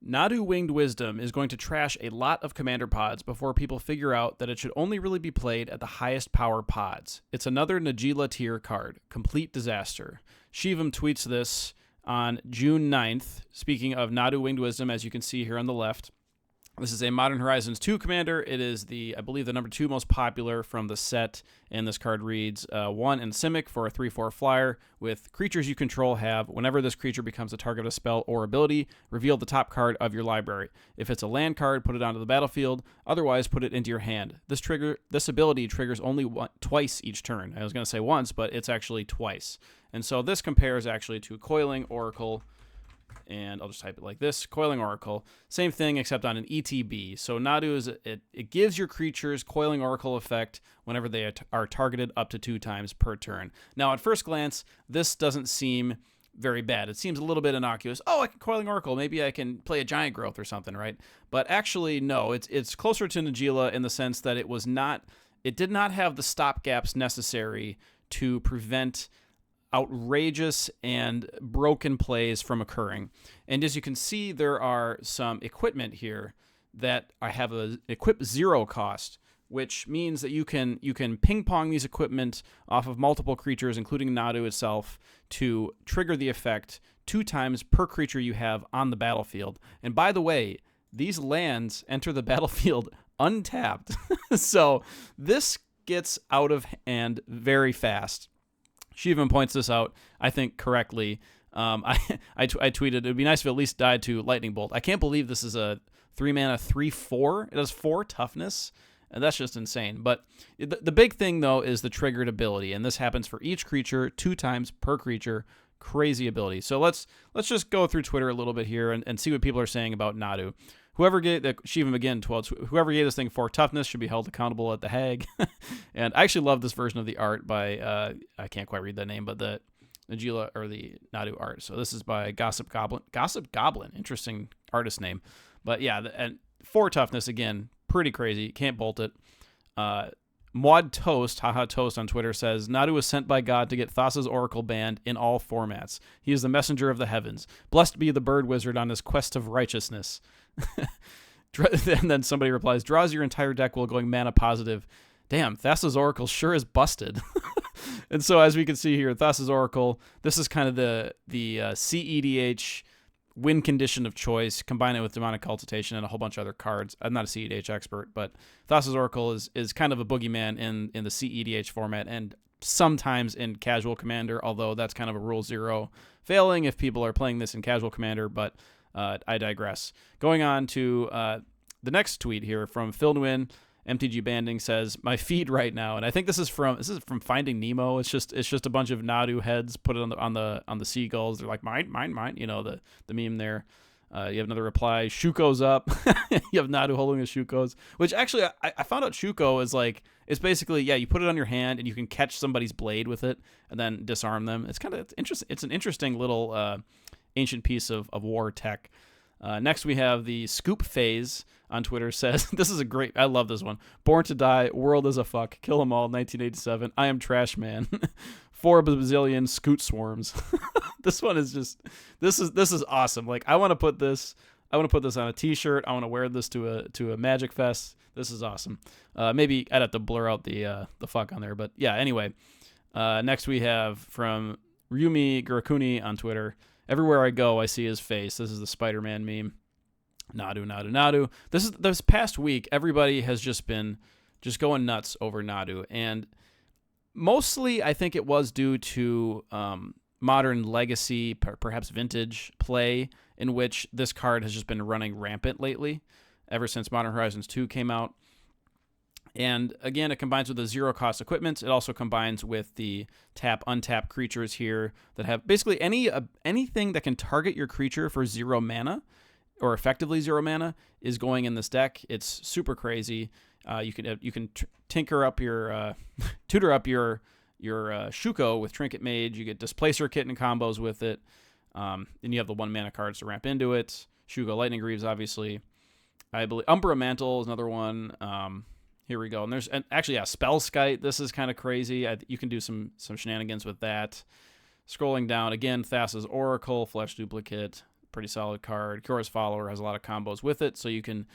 Nadu Winged Wisdom is going to trash a lot of commander pods before people figure out that it should only really be played at the highest power pods. It's another Najeela tier card. Complete disaster. Shivam tweets this on June 9th. Speaking of Nadu Winged Wisdom, as you can see here on the left, this is a Modern Horizons 2 commander. It is I believe, the number 2 most popular from the set, and this card reads 1 and Simic for a 3/4 flyer with creatures you control have, whenever this creature becomes a target of a spell or ability, reveal the top card of your library. If it's a land card, put it onto the battlefield. Otherwise, put it into your hand. This ability triggers only twice each turn. I was going to say once, but it's actually twice. And so this compares actually to Coiling Oracle. And I'll just type it like this: Coiling Oracle. Same thing, except on an ETB. So Nadu it gives your creatures Coiling Oracle effect whenever they are targeted up to 2 times per turn. Now, at first glance, this doesn't seem very bad. It seems a little bit innocuous. Oh, I can Coiling Oracle. Maybe I can play a Giant Growth or something, right? But actually, no. It's closer to Najeela in the sense that it did not have the stopgaps necessary to prevent outrageous and broken plays from occurring. And as you can see, there are some equipment here that I have a equip 0 cost, which means that you can ping pong these equipment off of multiple creatures, including Nadu itself, to trigger the effect 2 times per creature you have on the battlefield. And by the way, these lands enter the battlefield untapped. So this gets out of hand very fast. She even points this out, I think, correctly. I tweeted, it would be nice if it at least died to Lightning Bolt. I can't believe this is a 3-mana 3/4. It has 4 toughness, and that's just insane. But the big thing, though, is the triggered ability, and this happens for each creature 2 times per creature. Crazy ability. So let's just go through Twitter a little bit here and see what people are saying about Nadu. Whoever gave whoever gave this thing 4 toughness should be held accountable at the Hague. And I actually love this version of the art by I can't quite read that name, but the Najeela or the Nadu art. So this is by Gossip Goblin. Gossip Goblin, interesting artist name. But yeah, and 4 toughness again, pretty crazy. Can't bolt it. Maud Toast, haha Toast on Twitter, says, Nadu was sent by God to get Thassa's Oracle banned in all formats. He is the messenger of the heavens. Blessed be the bird wizard on his quest of righteousness. And then somebody replies, draws your entire deck while going mana positive. Damn, Thassa's Oracle sure is busted. And so as we can see here, Thassa's Oracle, this is kind of the CEDH win condition of choice, combine it with Demonic Cultivation and a whole bunch of other cards. I'm not a CEDH expert, but Thassa's Oracle is kind of a boogeyman in the CEDH format and sometimes in Casual Commander, although that's kind of a Rule 0 failing if people are playing this in Casual Commander, but I digress. Going on to the next tweet here from Phil Nguyen. MTG Banding says, my feed right now, and I think this is from Finding Nemo. It's just a bunch of Nadu heads put it on the seagulls. They're like, mine, you know, the meme there. You have another reply, Shuko's up. You have Nadu holding the Shukos, which actually I found out Shuko is like, it's basically, yeah, you put it on your hand and you can catch somebody's blade with it and then disarm them. It's kind of interesting. It's an interesting little ancient piece of war tech. Next we have the Scoop Phase on Twitter says, this is I love this one. Born to Die, World is a Fuck, Kill 'em All, 1987, I am Trash Man, 4 bazillion Scoot Swarms. This one is just, this is awesome. Like, I want to put this on a t-shirt. I want to wear this to a Magic Fest. This is awesome. Maybe I'd have to blur out the fuck on there, but yeah, anyway. Next we have from Ryumi Gurakuni on Twitter, everywhere I go, I see his face. This is the Spider-Man meme. Nadu. This past week, everybody has just been going nuts over Nadu. And mostly, I think it was due to modern legacy, perhaps vintage play, in which this card has just been running rampant lately, ever since Modern Horizons 2 came out. And again, it combines with the 0-cost equipment. It also combines with the untap creatures here that have basically anything that can target your creature for 0 mana, or effectively 0 mana, is going in this deck. It's super crazy. You can tinker up your tutor up your Shuko with Trinket Mage. You get Displacer Kit and combos with it. And you have the 1 mana cards to ramp into it. Shuko Lightning Greaves, obviously. I believe Umbra Mantle is another one. Here we go. And actually, Spell Skite. This is kind of crazy. You can do some shenanigans with that. Scrolling down, again, Thassa's Oracle, Flesh Duplicate. pretty solid card. Kyora's Follower has a lot of combos with it, so you can.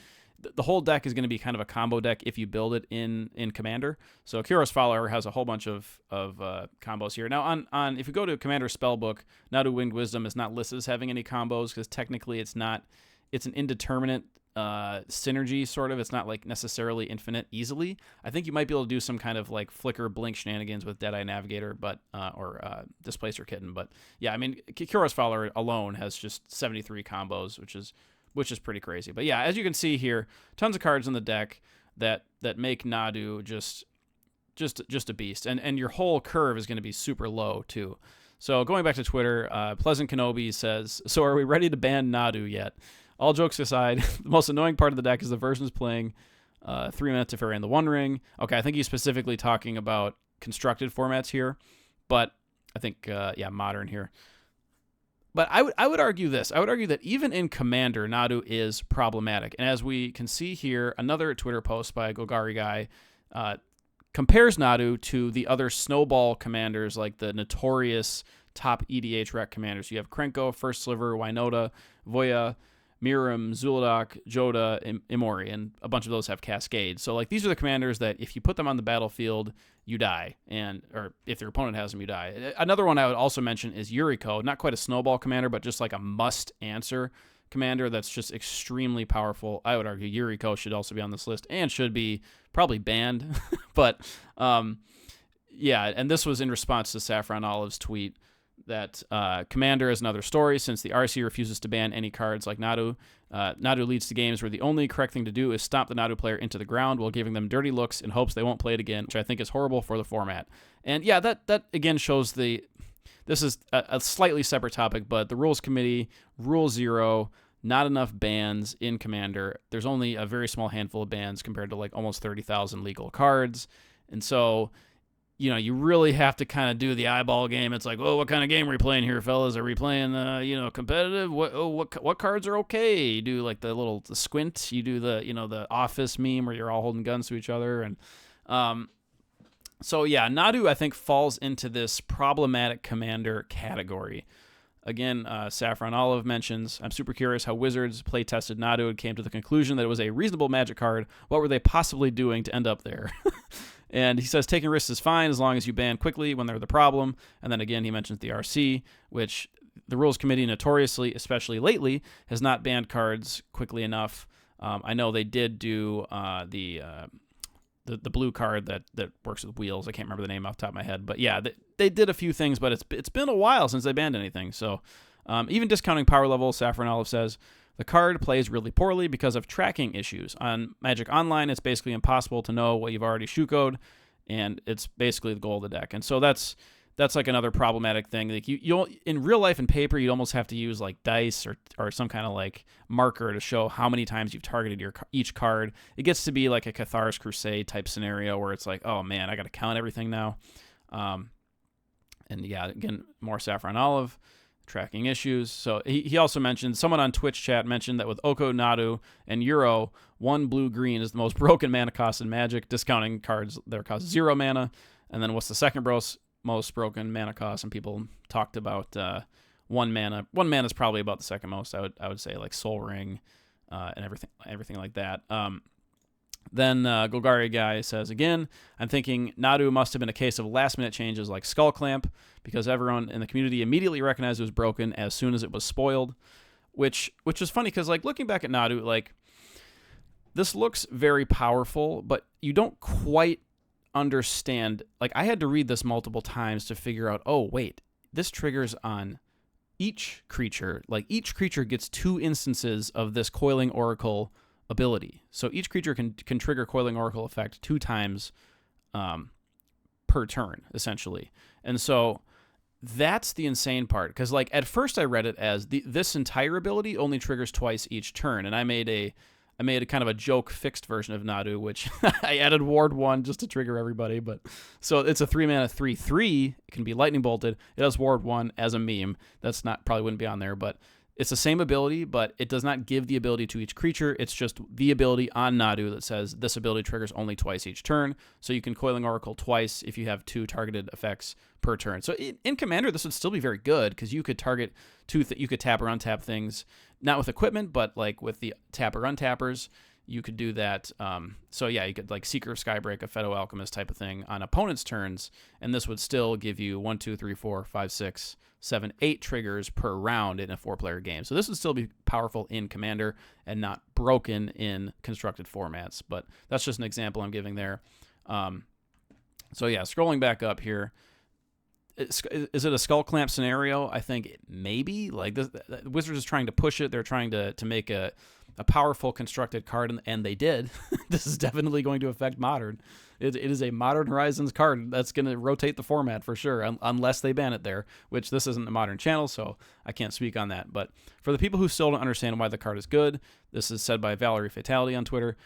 The whole deck is going to be kind of a combo deck if you build it in Commander. So Kyora's Follower has a whole bunch of combos here. Now, on if you go to Commander Spellbook, Nadu Winged Wisdom is not listed as having any combos because technically it's not. It's an indeterminate synergy, sort of. It's not like necessarily infinite easily. I think you might be able to do some kind of like flicker blink shenanigans with Deadeye Navigator, but or Displacer Kitten. But yeah, I mean, Kyora's Follower alone has just 73 combos, which is pretty crazy. But yeah, as you can see here, tons of cards in the deck that make Nadu just a beast, and your whole curve is going to be super low too. So going back to Twitter, Pleasant Kenobi says, "So are we ready to ban Nadu yet?" All jokes aside, the most annoying part of the deck is the versions playing 3-mana Teferi in the One Ring. Okay, I think he's specifically talking about constructed formats here, but I think modern here. But I would argue this. I would argue that even in Commander, Nadu is problematic. And as we can see here, another Twitter post by a Golgari guy compares Nadu to the other snowball commanders, like the notorious top EDH rec commanders. You have Krenko, First Sliver, Wynota, Voya, Miram, Zuladak, Joda, Imori, and a bunch of those have Cascade. So like these are the commanders that if you put them on the battlefield, you die, or if your opponent has them, you die. Another one I would also mention is Yuriko, not quite a snowball commander, but just like a must-answer commander that's just extremely powerful. I would argue Yuriko should also be on this list and should be probably banned. But yeah, and this was in response to Saffron Olive's tweet that Commander is another story since the RC refuses to ban any cards like Nadu. Nadu leads to games where the only correct thing to do is stomp the Nadu player into the ground while giving them dirty looks in hopes they won't play it again, which I think is horrible for the format. And yeah, that again shows this is a slightly separate topic, but the Rules Committee, Rule 0, not enough bans in Commander. There's only a very small handful of bans compared to like almost 30,000 legal cards. And so you really have to kind of do the eyeball game. It's like, oh, what kind of game are we playing here, fellas? Are we playing, competitive? What cards are okay? You do like the squint. You do the Office meme where you're all holding guns to each other, and so yeah, Nadu I think falls into this problematic commander category. Again, Saffron Olive mentions, I'm super curious how Wizards play-tested Nadu and came to the conclusion that it was a reasonable Magic card. What were they possibly doing to end up there? And he says taking risks is fine as long as you ban quickly when they're the problem. And then again, he mentions the RC, which the Rules Committee notoriously, especially lately, has not banned cards quickly enough. I know they did do the blue card that works with wheels. I can't remember the name off the top of my head. But yeah, they did a few things, but it's been a while since they banned anything. So even discounting power level, Saffron Olive says, the card plays really poorly because of tracking issues. On Magic Online, it's basically impossible to know what you've already shoe-code, and it's basically the goal of the deck. And so that's like another problematic thing. Like you in real life and paper, you'd almost have to use like dice or some kind of like marker to show how many times you've targeted each card. It gets to be like a Cathar's Crusade type scenario where it's like, oh man, I got to count everything now. And yeah, again, more Saffron Olive. Tracking issues. So he also mentioned, someone on Twitch chat mentioned that with Oko, Nadu, and Euro, 1 blue-green is the most broken mana cost in Magic, discounting cards that cost 0 mana. And then what's the second most broken mana cost? And people talked about 1 mana. 1 mana is probably about the second most. I would say like Soul Ring and everything like that. Then Golgari guy says, again, I'm thinking Nadu must have been a case of last-minute changes like Skull Clamp, because everyone in the community immediately recognized it was broken as soon as it was spoiled, which is funny because like looking back at Nadu, like this looks very powerful, but you don't quite understand. Like I had to read this multiple times to figure out, oh, wait, this triggers on each creature. Like each creature gets 2 instances of this Coiling Oracle ability. So each creature can trigger Coiling Oracle effect 2 times per turn, essentially. And so that's the insane part, because like at first I read it as this entire ability only triggers twice each turn, and I made a kind of a joke fixed version of Nadu, which I added Ward 1 just to trigger everybody. But so it's a 3-mana 3/3. It can be lightning bolted. It has Ward 1 as a meme. That's not, probably wouldn't be on there, but It's the same ability, but it does not give the ability to each creature. It's just the ability on Nadu that says this ability triggers only twice each turn. So you can Coiling Oracle twice if you have 2 targeted effects per turn. So in Commander, this would still be very good because you could target you could tap or untap things, not with equipment, but like with the tap or untappers. You could do that. So yeah, you could like Seeker of Skybreak, a Phaedo Alchemist type of thing on opponent's turns, and this would still give you 1, 2, 3, 4, 5, 6, 7, 8 triggers per round in a 4-player game. So this would still be powerful in Commander and not broken in constructed formats. But that's just an example I'm giving there. So yeah, scrolling back up here. Is it a Skull Clamp scenario? I think maybe. Like Wizards is trying to push it. They're trying to make a powerful constructed card, and they did. This is definitely going to affect Modern. It is a Modern Horizons card that's going to rotate the format for sure, unless they ban it there, which this isn't a Modern channel, so I can't speak on that. But for the people who still don't understand why the card is good, this is said by Valerie Fatality on Twitter.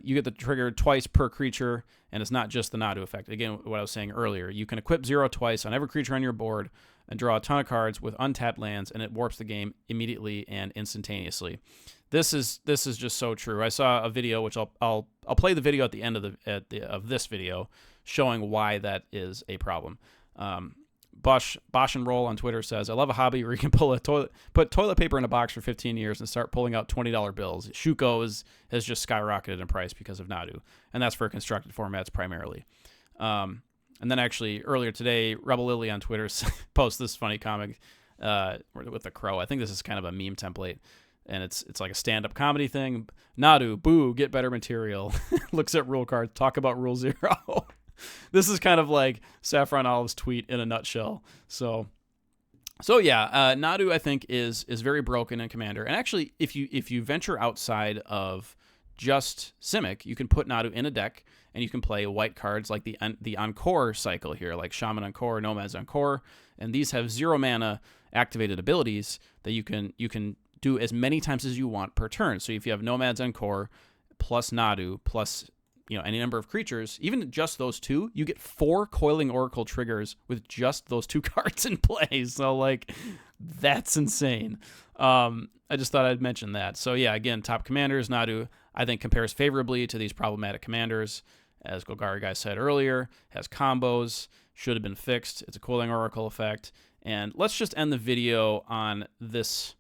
You get the trigger twice per creature, and it's not just the Nadu effect. Again, what I was saying earlier, you can equip 0 twice on every creature on your board and draw a ton of cards with untapped lands, and it warps the game immediately and instantaneously. This is just so true. I saw a video, which I'll play the video at the end of this video, showing why that is a problem. Bosch and Roll on Twitter says, I love a hobby where you can put toilet paper in a box for 15 years and start pulling out $20 bills. Shuko has just skyrocketed in price because of Nadu, and that's for constructed formats primarily. And then actually earlier today, Rebel Lily on Twitter posted this funny comic with the crow. I think this is kind of a meme template, and it's like a stand-up comedy thing. Nadu, boo, get better material. Looks at rule cards, talk about Rule 0. This is kind of like Saffron Olive's tweet in a nutshell. So yeah, Nadu I think is very broken in Commander. And actually, if you venture outside of just Simic, you can put Nadu in a deck, and you can play white cards like the Encore cycle here, like Shaman Encore, Nomads Encore, and these have 0 mana activated abilities that you can do as many times as you want per turn. So if you have Nomads Encore plus Nadu plus any number of creatures, even just those 2, you get 4 Coiling Oracle triggers with just those 2 cards in play. So like, that's insane. I just thought I'd mention that. So yeah, again, top commanders, Nadu, I think compares favorably to these problematic commanders. As Golgari guy said earlier, has combos, should have been fixed. It's a Coiling Oracle effect. And let's just end the video on this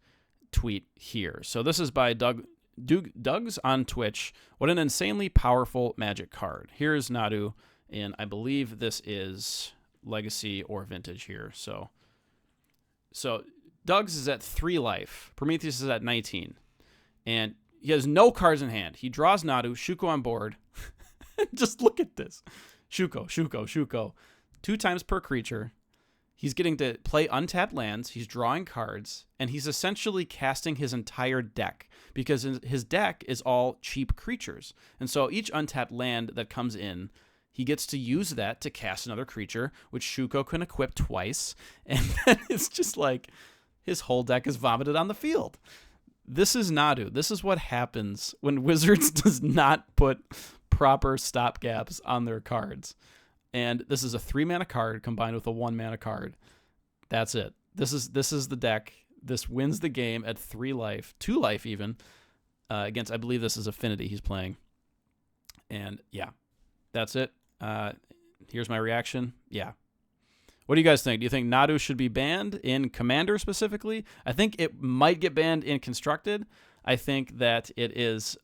tweet here. So this is by Doug's on Twitch. What an insanely powerful Magic card. Here's Nadu, and I believe this is Legacy or Vintage here. So Doug's is at 3 life. Prometheus is at 19. And he has no cards in hand. He draws Nadu, Shuko on board. Just look at this. Shuko. 2 times per creature. He's getting to play untapped lands, he's drawing cards, and he's essentially casting his entire deck because his deck is all cheap creatures. And so each untapped land that comes in, he gets to use that to cast another creature, which Shuko can equip twice. And then it's just like his whole deck is vomited on the field. This is Nadu. This is what happens when Wizards does not put proper stopgaps on their cards. And this is a 3-mana card combined with a 1-mana card. That's it. This is the deck. This wins the game at 3 life, 2 life even, against, I believe this is Affinity he's playing. And yeah, that's it. Here's my reaction. Yeah. What do you guys think? Do you think Nadu should be banned in Commander specifically? I think it might get banned in Constructed. I think that it is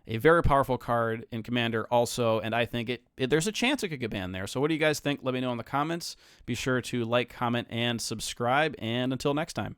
a very powerful card in Commander also, and I think there's a chance it could get banned there. So what do you guys think? Let me know in the comments. Be sure to like, comment, and subscribe, and until next time.